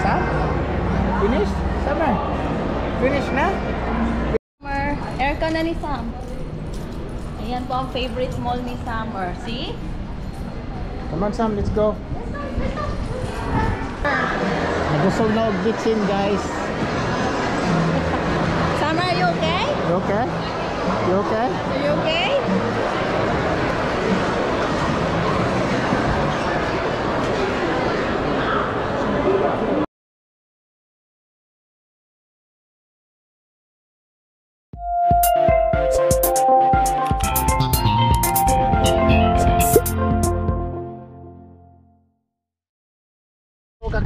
Sam? Finish? Summer? Finish na? Summer, aircon na ni Sam. Ayan po ang favorite mall ni Summer. See? Come on Sam, let's go. Nagusog na og bitsin guys. Summer, are you okay? You okay? You okay? Are you okay?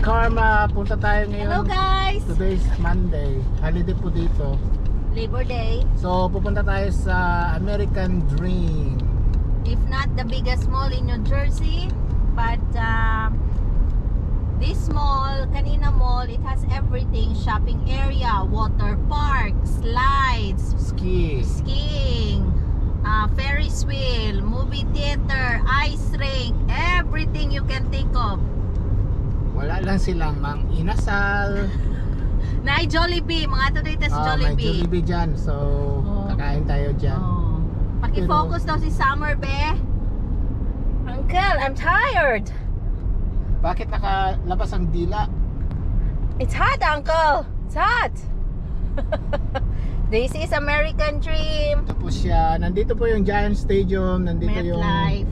Karma, punta tayo ngayon. Hello guys! Today is Monday. Holiday po dito. Labor Day. So pupunta tayo sa American Dream. If not the biggest mall in New Jersey, but this mall, Kanina Mall, it has everything. Shopping area, water park, slides, skiing, Ferris wheel, movie theater, ice rink, everything you can think of. Wala lang silang mang inasal. Na Jollibee, mga ito dito sa Jollibee. May Jollibee dyan, so kakain tayo dyan. Paki-focus daw si Summer, be. Uncle, I'm tired. Bakit nakalabas ang dila? It's hot, Uncle. It's hot. This is American Dream. Ito po siya. Nandito po yung Giant Stadium. Nandito MetLife.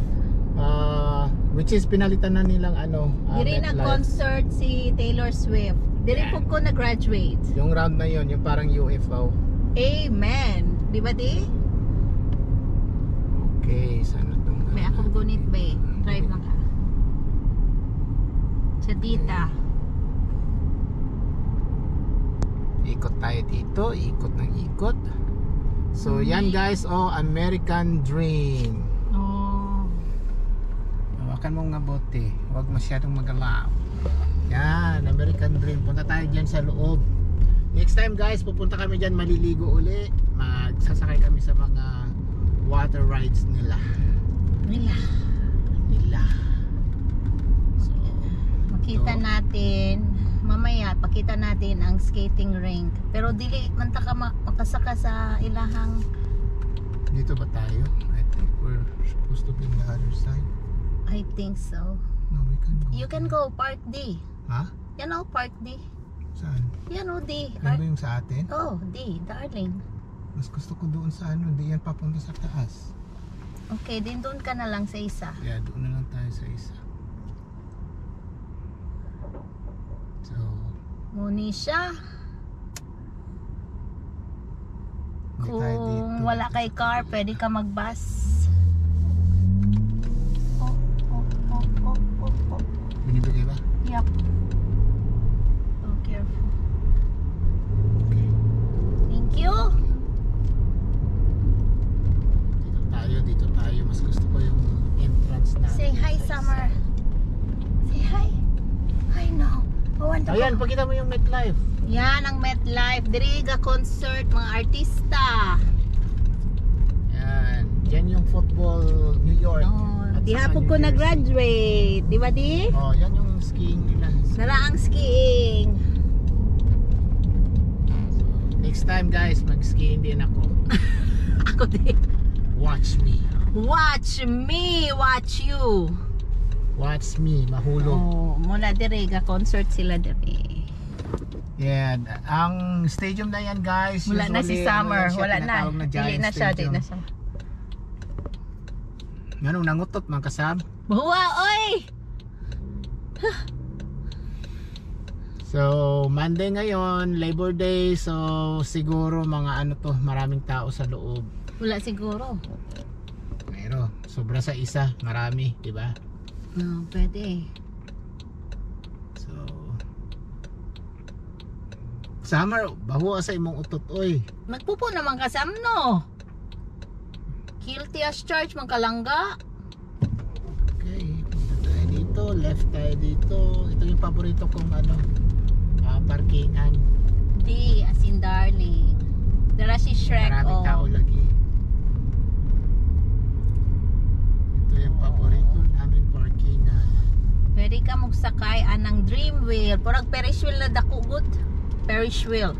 Which is pinalitan na nilang Diri nag-concert si Taylor Swift. Diri po ko na-graduate. Yung round na yun, yung parang UFO. Amen. Di ba di? Okay, sana itong... May akong gunit ba eh. Drive lang ka. Sa tita. Ikot tayo dito. Ikot ng ikot. So yan guys, American Dream. Hawakan mong mabuti. Huwag masyadong magalaw. Yan, American Dream. Punta tayo dyan sa loob. Next time guys, pupunta kami dyan, maliligo uli. Magsasakay kami sa mga water rides nila. So, makita natin mamaya, pakita natin ang skating rink. Pero dili man ta ka makasaka sa ilahang. Dito ba tayo? I think we're supposed to be on the other side. I think so. No, we can go. You can go Park D. Ha? Yan o, Park D. Saan? Yan o, D. Yan ba yung sa atin? Oh, D, darling. Mas gusto ko doon sa hindi yan papunta sa taas. Okay, din doon ka na lang sa isa. Yeah, doon na lang tayo sa isa. So, Muni siya. hindi tayo dito. Kung wala kay car, pwede ka mag-bus. Binibigay ba? Yup. Oh, careful. Okay. Thank you. Dito tayo. Mas gusto ko yung entrance natin. Say hi, Summer. Say hi. I know. Ayan, pakita mo yung MetLife. Yan ang MetLife. Diriga concert, mga artista. Yan. Yan yung football New York. Di hapon ko na-graduate. Di ba di? Oh, yan yung skiing nila. Naraang skiing. So, next time guys, mag-skiing din ako. Ako din. Watch me. Watch me, watch you. Watch me, mahulog. Oh, mula diriga concert sila diri. Yan. Ang stadium na yan guys. Wala na si Summer. Wala na. Dili na siya. Dili na siya. Ganun, nangutot mga kasam. Buwa, oy! So, Monday ngayon, Labor Day. So, siguro mga maraming tao sa loob. Wala siguro. Pero, sobra sa isa, marami, di ba? No, pwede. So, Summer, bahuwa sa imong utot, oy. Magpupo naman kasam, no? Guilty as charged, magkalangga. Okay, punta tayo dito, left tayo dito. Ito yung paborito kong parkingan. Di, as in darling. Dara si Shrek. Maraming tao lagi. Ito yung paborito namin parkingan. Pwede ka magsakay anang dream wheel. Purag Ferris wheel na dako good. Ferris wheel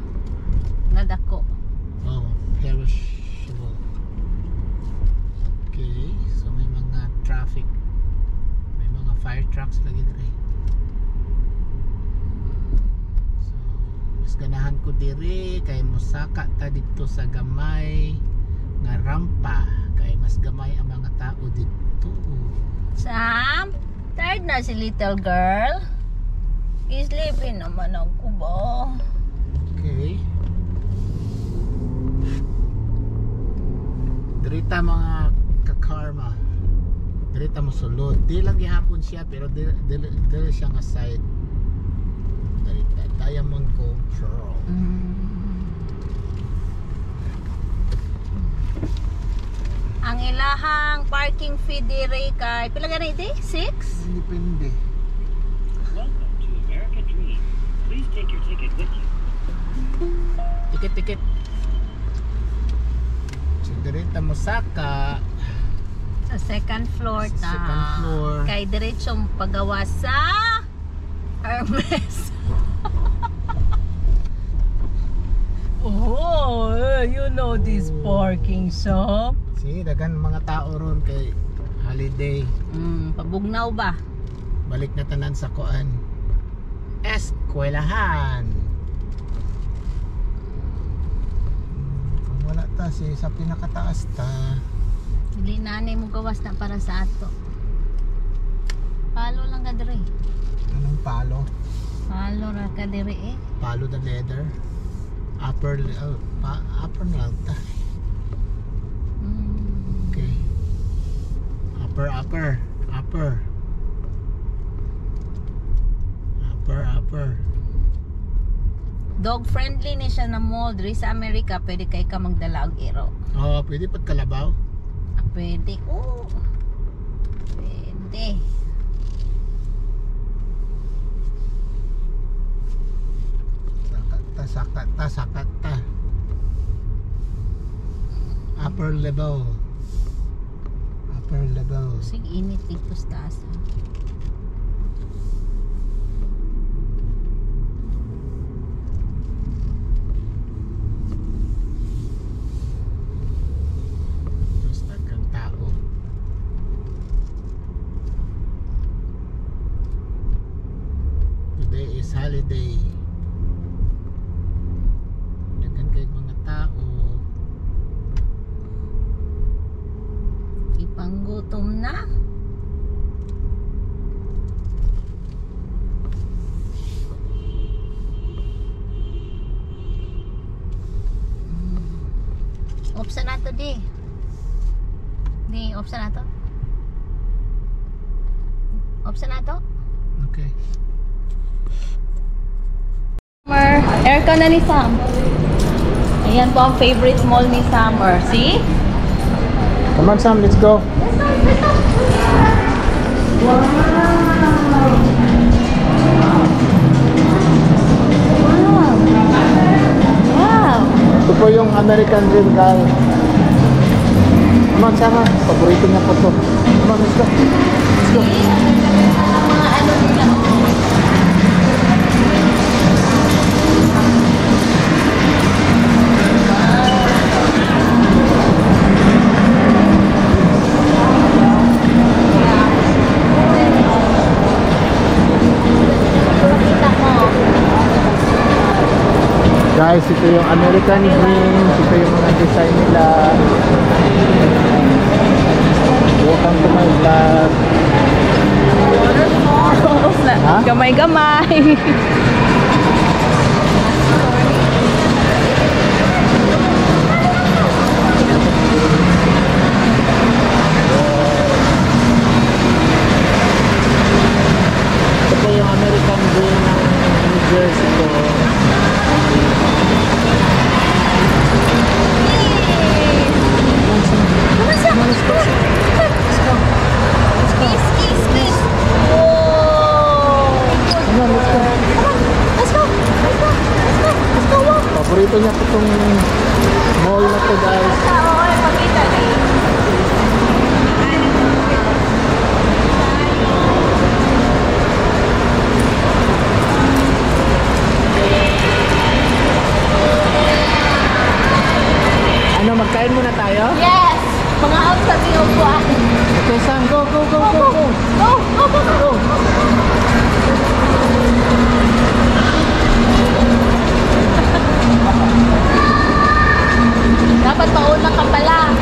na dako. Oh, perishable. Okay, so may mga traffic. May mga fire trucks lagi dire. So, mas ganahan ko dire kay mosaka ta dito sa gamay nga rampa kay mas gamay ang mga tao dito. Sam, tired na si little girl. Sleeping naman ako ba? Okay. Dirita mga kakarma. Dirita mo sulod. Di lang gihapon siya pero dili siya nga side. Dirita diamond control. Ang ilahang parking fee dire kay pila ganay di? 6? Depende. Welcome to American Dream. Please take your ticket with you. Tiket. So dirita mo saka Sa second floor Sa ta. second floor. Kay diretsong pagawa sa Hermes. Oh, you know this parking shop. si dagan mga tao ron kay holiday. Pabugnaw ba? Balik na tanan sa kuan. Eskwelahan. Kung wala ta si sa pinakataas ta. Dili nanay mo gawas na para sa ato. Palo lang ka dire. Anong palo? Palo ra ka dire eh. Palo the leather. Upper upper na lang ta. Okay. Upper. Dog friendly ni siya na mall diri sa Amerika, pwede kay ka magdala og iro. Oh, pwede pat kalabaw. Pwede. Oh. Pwede. Sakat ta. Upper level. Sige init dito sa taas. Just kang tao. Today is holiday. Dagan kay mga tao. Ipanggutom na. Opsa na to di. Opsa na to. Opsa na to. Okay. Aircon na ni Sam. Ayan po ang favorite mall ni Summer. See? Come on Sam, let's go. Wow. Ito po yung American Dream guys. Come on Sam, paborito niya po to. Come on, let's go. Mga ano nila. Guys, ito yung American Dream. Ito yung mga design nila. Welcome to my vlog. Ha? Gamay-gamay. Ito po yung American Dream ng New Jersey ko. Paborito niya po itong mall na to guys. Kain muna tayo? Yes! Mga out sa tinubuan. Okay, Sam, go, go, go, go, go. Go! Go! Go! Go! Dapat mauna ka pala.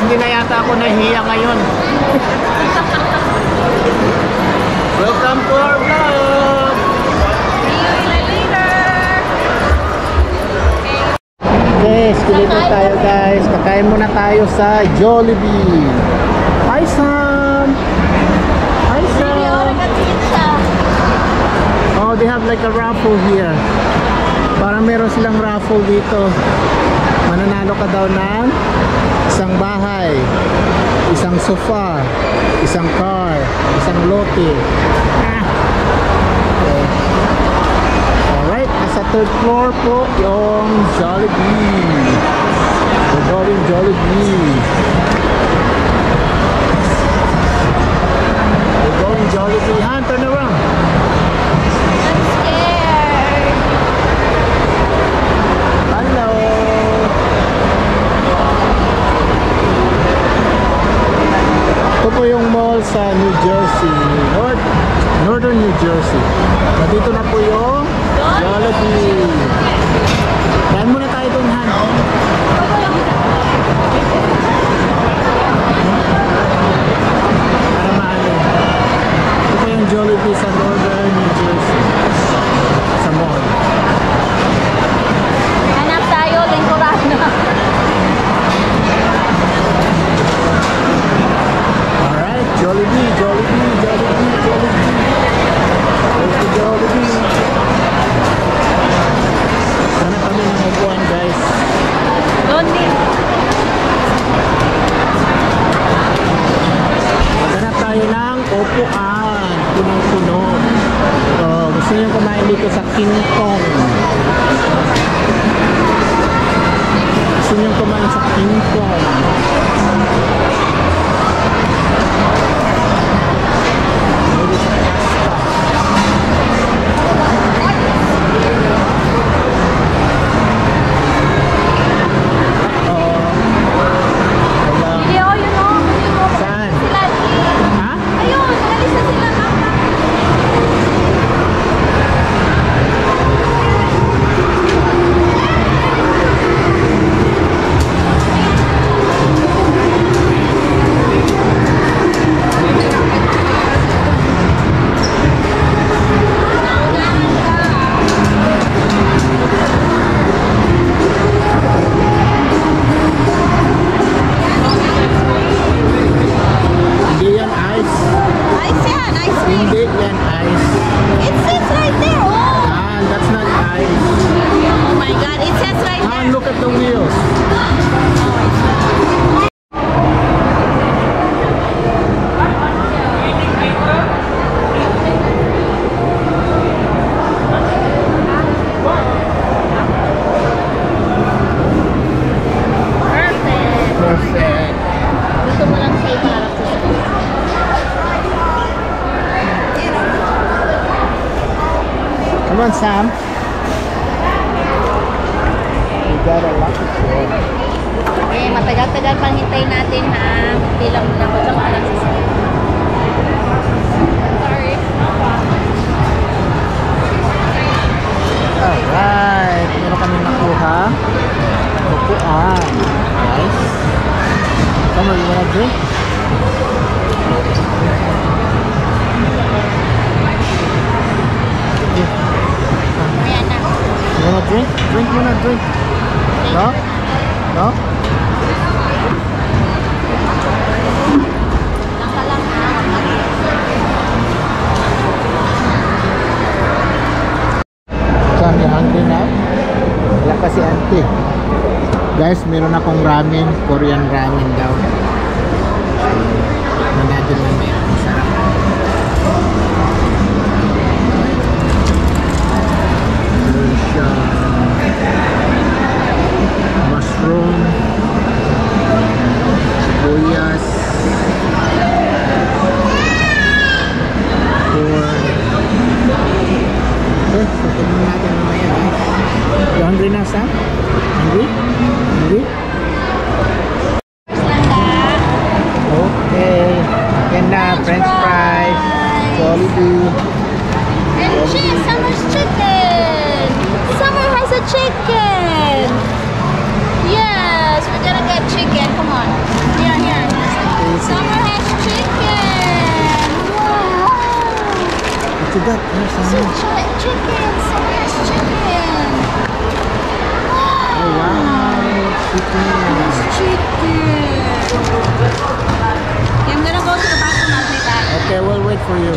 Hindi na yata ako nahiya ngayon. Welcome to our vlog! See you later! Yes, deliver tayo guys. Kakain muna tayo sa Jollibee. Hi Sam! Hi Sam! Oh, they have like a raffle here. Parang meron silang raffle dito. Mananalo ka daw ng isang bahay, isang sofa, isang car, isang lote. Okay. Alright, nasa third floor po yung Jollibee. We're going Jollibee. We're going Jollibee. Han, turn around. I'm scared. Hello. Ito po yung mall sa New Jersey, Northern New Jersey. Nandito na po yung Jollibee. Kain muna tayo dun, Han. Para maano. Ito po yung Jollibee sa Northern New Jersey. Sa mall. Hanap tayo, lingkuran na. Taiwan at saka King Kong. Maybe sa pasta. Hindi, oh, yun, oh. Saan? Sila, Ha? ayun, alis na sila. Hindi yan ice. Ice yan, ice cream. Hindi yan ice. It says right there, oh. Ah, that's not ice. Oh my God, it says right Ah, there. look at the wheels. Perfect. Perfect. Gusto mo lang sa ibarap sa Come on, Sam. You got a lot of food. Eh, matagal-tagal pang hintayin natin ha. Hindi lang muna ko lang sa sasakyan. Sorry. Alright. Meron kami nakuha. Upuan. Guys. Come on, you wanna drink? Ayan na. You wanna drink? Drink muna, drink. No? No? Naka lang ha. Sam, you hungry now? Wala kasi auntie. Guys, meron akong ramen. Korean ramen daw. Manadin na meron. Sarap. Meron siya mushroom, sibuyas, corn. Okay, so tignan natin mamaya guys. You hungry na, Sam? Hungry? Hungry? Okay. Yan na, french fries, Jollibee. And cheese, Summer's chicken. Summer has a chicken. Yes, we're gonna get chicken. Come on. Here, here. Summer has chicken. Wow. What you got? Here's some. Chicken. Summer has chicken. Oh wow, chicken. Chicken. Okay, I'm gonna go to the bathroom. I'll be back. Okay, we'll wait for you.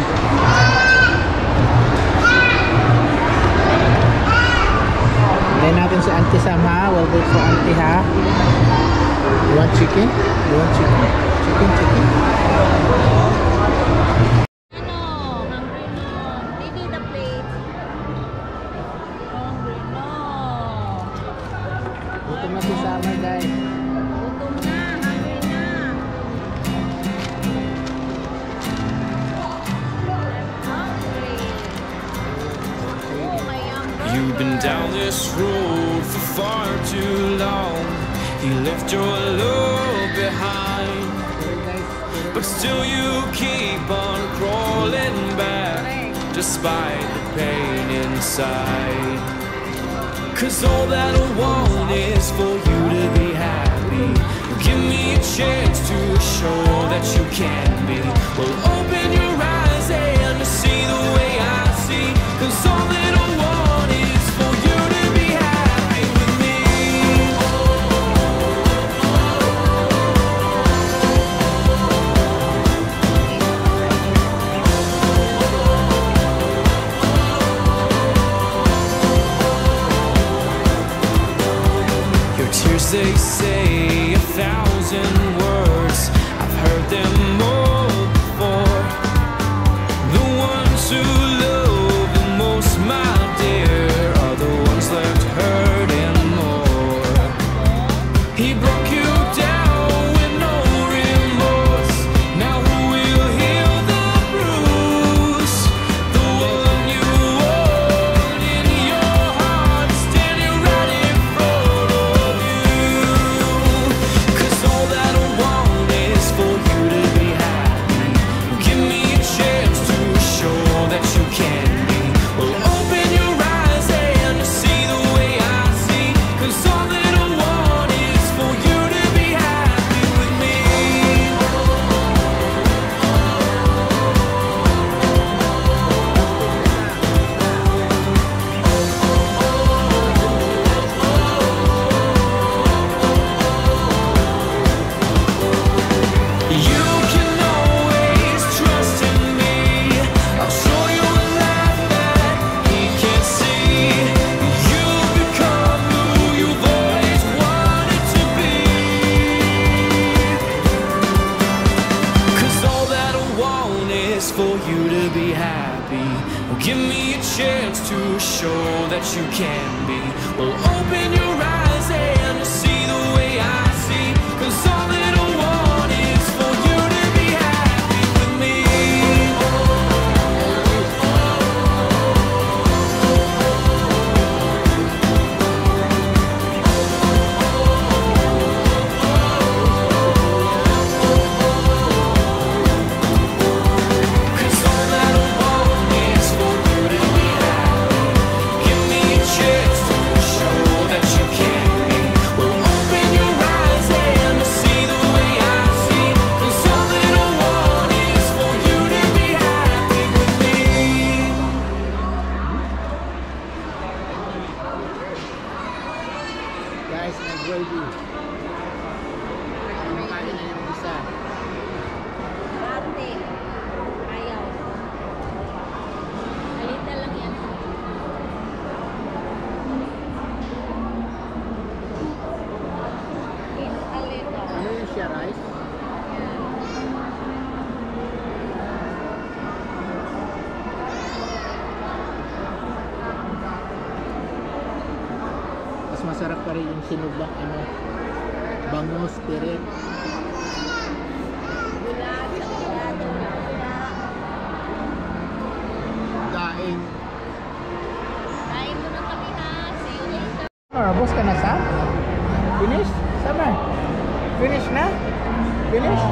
Hintayin natin si Auntie Sam ha. We'll wait for Auntie ha. You want chicken? You want chicken? Chicken, chicken? Ano? Hungry no. Baby, the plate. Hungry no. Gutom na si Summer guys. Gutom na. Hungry na. Hungry. Oh, my hamburger. You've been down this road for far too long. You left your love behind, but still you keep on crawling back, despite the pain inside. 'Cause all that I want is for you to be happy. Give me a chance to show that you can be. Well, open your eyes and see the way I see. 'Cause all that I want is for you to be happy with me. Your tears, they say 1,000 words. I've heard them all before. The ones who love the most, my dear, are the ones left hurting more. He broke you down with no remorse. Now who will heal the bruise? The one you hold in your heart, standing right in front of you. 'Cause all that I want is for you to be happy. Give me a chance to show that you can be. Well, open your eyes and see the way I see. 'Cause all that I want is for you to be happy with me. You can always trust in me. I'll show you a life that he can't see. You become who you've always wanted to be. 'Cause all that I want is for you to be happy. Well, give me a chance to show that you can be. Well, open your eyes and see the way I see. 'Cause all that I want is for you to be happy with me. Cause all that I want is for you to be happy. Give me a chance to show that you can be. Well, open your eyes and see the way I see. Cause all that I want is for you to be happy with me. Guys, nag-ready. Kumakain na yung isa. Ate. Ayaw. Alita lang yan. Alita. Ano yung siya, rice? Mas masarap pa rin yung sinugbang ano, bangus, pirit. Bulat. Daing. Kain mo na kami ha. See you later. Boss ka na, Sam? Finish? Sama? Finish na? Finish?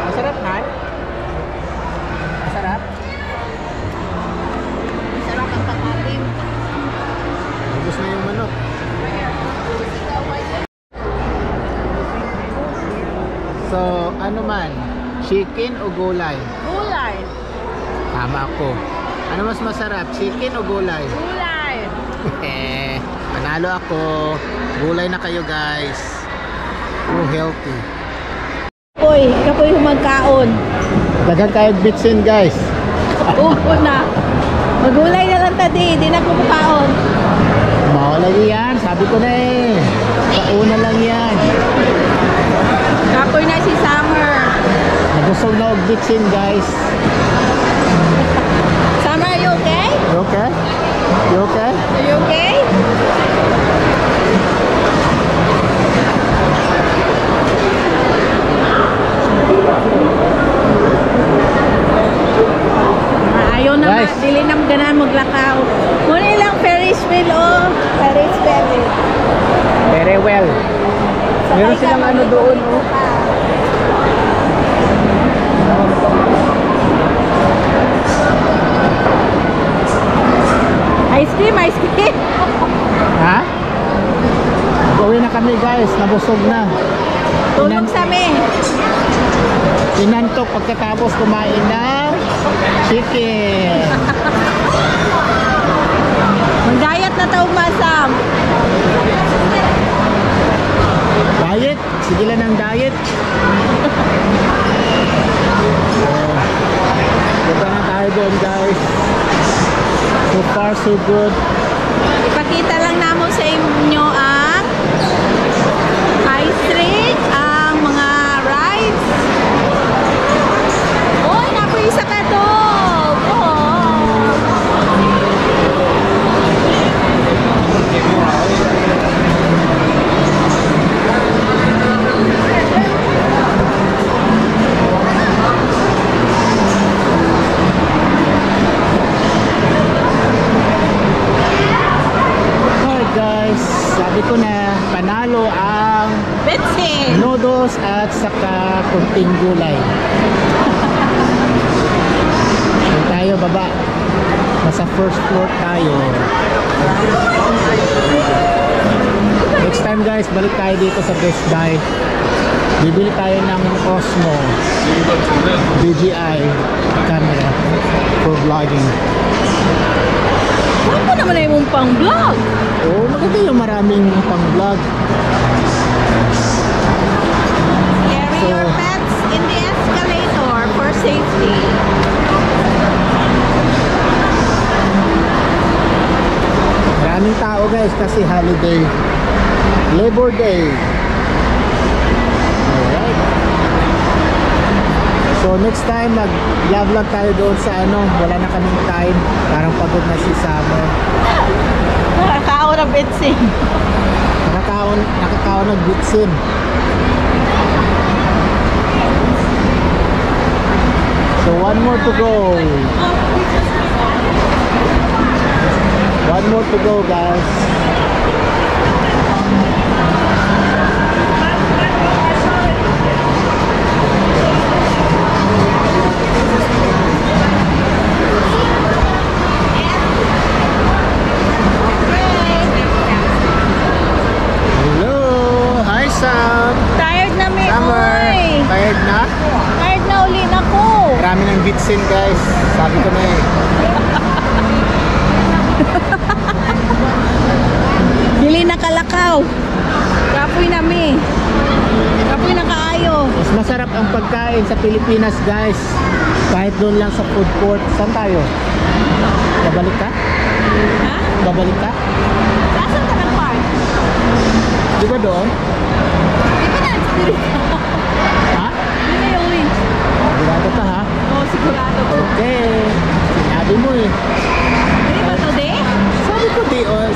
Masarap, Han? Masarap? Sarap ang pag-alim. Ubus na yung manok. So, ano man? Chicken o gulay? Gulay. Tama ako. Ano mas masarap? Chicken o gulay? Gulay. Panalo ako. Gulay na kayo, guys. Healthy. Kapoy humagkaon. Dagan kayo bitsin, guys. Upo na. Magulay na lang tadi, di na kumakaon. Mao lagi yan. Sabi ko na eh. Kauna lang yan. Kapoy na si Summer. Nagusog na og bitsin, guys. Summer, are you okay? You okay? You okay? Are you okay? Ayaw na Guys. dili na ganan maglakaw. Muna ilang Ferris wheel oh. Ferris wheel. Very well. Meron silang ano doon, oh. Ice cream, ice cream. Ha? Gawin na kami, guys. Nabusog na. Tulog sa amin. Inantok pagkatapos kumain ng chicken. Mag-diet na taong masam. Diet? Sige lang ng diet. Diba na tayo doon, guys. So far, so good. Ipakita lang namin sa inyo ang high street, ang mga rides. Oy, napoy isa ka dog. panalo ang Betsin! noodles at saka kunting gulay. So tayo baba. Nasa first floor tayo. Next time guys, balik tayo dito sa Best Buy. Bibili tayo ng Osmo DJI camera for vlogging. Ano naman na yung pang vlog? Oo, maganda yung maraming pang vlog. Carry So- your pets in the escalator for safety. Maraming tao guys kasi holiday. Labor Day. Alright. So next time mag-vlog lang tayo doon sa ano, wala na kaming time. Parang pagod na si Summer. Nakakaon na Betsin. Nakakaon nag-bitsin. So one more to go. One more to go guys. Hello! Hi Sam! Tired na may Summer! oy. Tired na? Tired na uli na ko. Marami ng bitsin guys. Sabi ko na eh. Dili na kalakaw. Kapoy na mi. Kapoy na kaayo. Mas masarap ang pagkain sa Pilipinas guys. Kahit doon lang sa food court. Saan tayo? Babalik ka? Ha? Babalik ka? Saan ka ng park? Di ba doon? Di ba na? Ha? Di na yung win. Sigurado ka ha? Oo, sigurado ko. Okay. Sinabi mo eh. Di ba today? Sabi ko di doon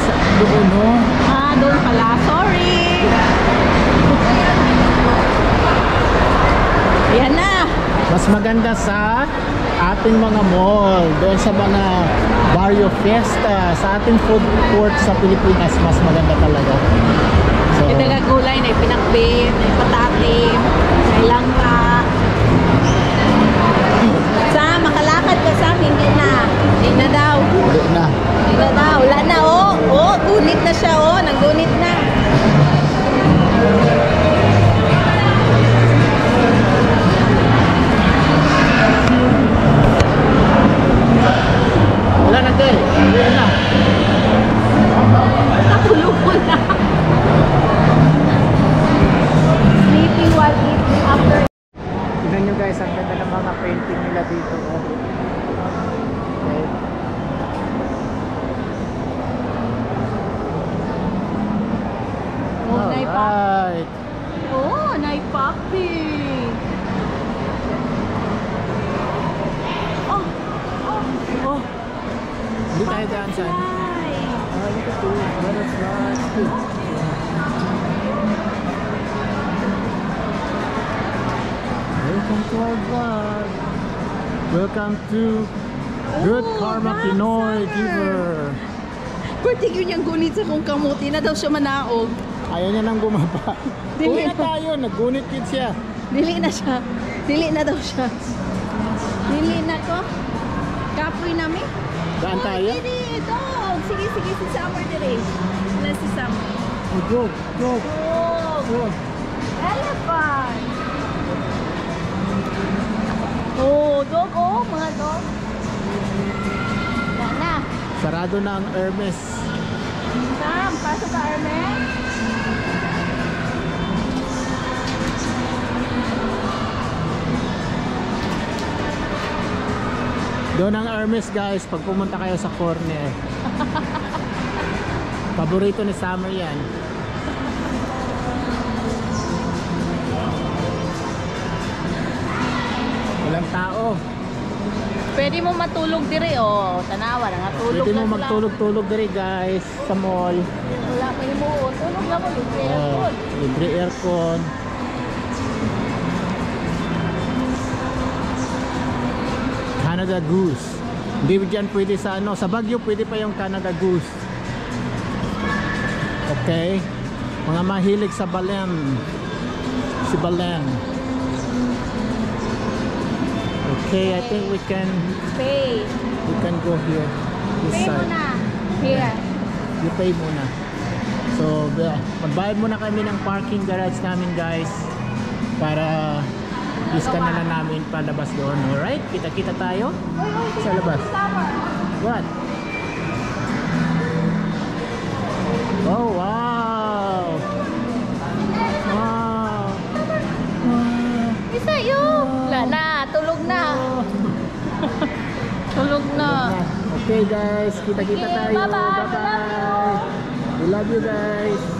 no? Ah, doon pala. Sorry. Ayan na. Mas maganda sa ating mga mall. Doon sa mga Barrio Fiesta. Sa ating food court sa Pilipinas. Mas maganda talaga. So, Yung nagagulay na ipinakbit, na ipatatim, may langka. Sa, makalakad ka sa amin, hindi na. Hindi na daw. hindi na. Hindi na daw. Wala na, oh. Oh, gunit na siya, oh. Naggunit na. Wala na din. Hindi na. Natulog ko na. Sleeping while eating after. Tignan nyo guys, ang ganda ng mga painting nila dito. Oh. Okay. Oh, naipak. Alright. Oh, naipapi. Oh, oh, oh. Hindi tayo daan saan. Ay. Look at this. Butterflies. Welcome to our vlog. Welcome to Good Oh, Karma wow, Pinoy Summer. Giver. Pwede yun yung gunit sa kong kamuti na daw siya manaog. Ayaw niya nang bumaba. Dili Uwi na na. tayo. Naggunit yun siya. Dili na siya. Dili na daw siya. Dili na ko. Kapoy namin. Daan tayo? Dili, dog. Sige, sige, si Summer dire. Wala si Summer. Oh, go. Go. Dog. Go. Elephant. Oh, dog, oh, mga dog. Yan na. Sarado na ang Hermes. Sam, pasok ka, Hermes. Doon ang Hermes guys, pag pumunta kayo sa corner. Paborito ni Summer yan. Walang tao. Pwede mo matulog dire, oh. Tanawa, nangatulog Pwede na mo sila. magtulog-tulog diri guys sa mall. Wala pa yung mo. Tulog na mo, libre Oh, aircon. libre aircon. Canada Goose. Hindi dyan pwede sa ano, sa Baguio pwede pa yung Canada Goose. Okay? Mga mahilig sa Balen. Si Balen. Okay, I think we can Pay. go here. This Pay side. muna. Here. You pay muna. So, magbayad muna kami ng parking garage namin, guys. Para iska na lang namin palabas doon. Alright? Kita-kita tayo sa labas. What? Oh, wow! Wow! Wow! Is that you? Wala na. Tulog na. Tulog na. Okay, guys. Kita-kita Okay, tayo. bye-bye. Bye-bye. We love you, guys.